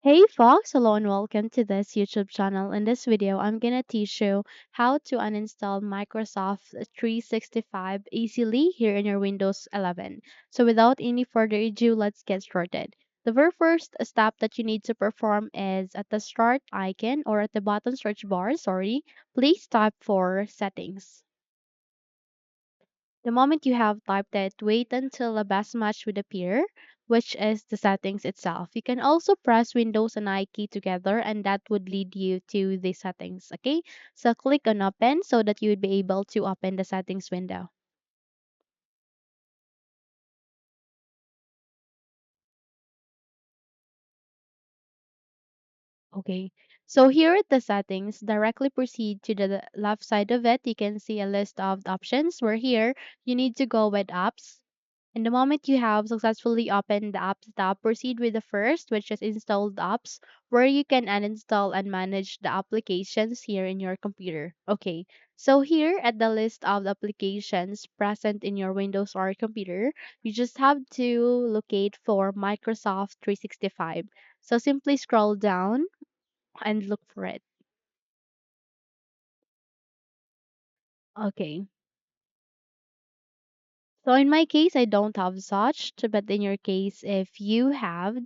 Hey Fox, hello and welcome to this YouTube channel. In this video, I'm gonna teach you how to uninstall Microsoft 365 easily here in your Windows 11. So without any further ado, let's get started. The very first step that you need to perform is at the start icon or at the bottom search bar, please type for settings. The moment you have typed it, wait until a best match would appear, which is the settings itself. You can also press Windows and I key together and that would lead you to the settings. Okay, so click on open so that you would be able to open the settings window. Okay, so here at the settings, directly proceed to the left side of it. You can see a list of the options where here you need to go with apps. And the moment you have successfully opened the apps tab, proceed with the first, which is installed apps, where you can uninstall and manage the applications here in your computer. Okay, so here at the list of the applications present in your Windows or computer, you just have to locate for Microsoft 365. So simply scroll down and look for it. Okay. So in my case, I don't have such, but in your case, if you have,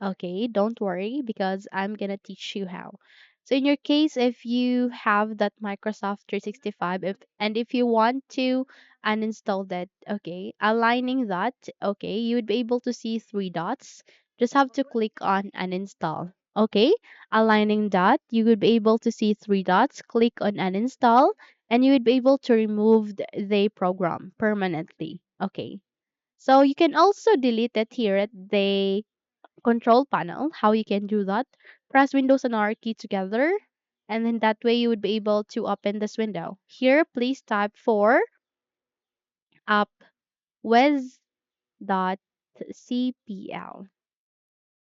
okay, don't worry because I'm gonna teach you how. So in your case, if you have that Microsoft 365, if you want to uninstall that, okay, aligning that, okay, you would be able to see three dots. Just have to click on uninstall. Okay, aligning that, you would be able to see three dots. Click on uninstall and you would be able to remove the program permanently. Okay. So you can also delete it here at the control panel. How you can do that? Press Windows and R key together, and then that way you would be able to open this window. Here, please type for appwiz.cpl.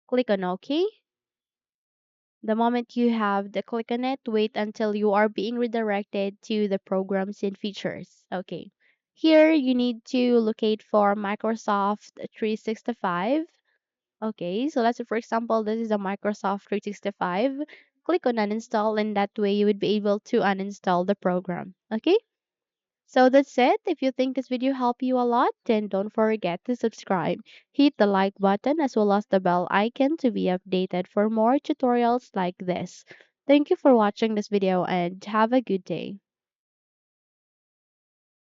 Click on OK. The moment you have the click on it, wait until you are being redirected to the programs and features. Okay. Here you need to locate for Microsoft 365. Okay, so let's say for example, this is a Microsoft 365. Click on uninstall and that way you would be able to uninstall the program. Okay? So that's it. If you think this video helped you a lot, then don't forget to subscribe. Hit the like button as well as the bell icon to be updated for more tutorials like this. Thank you for watching this video and have a good day.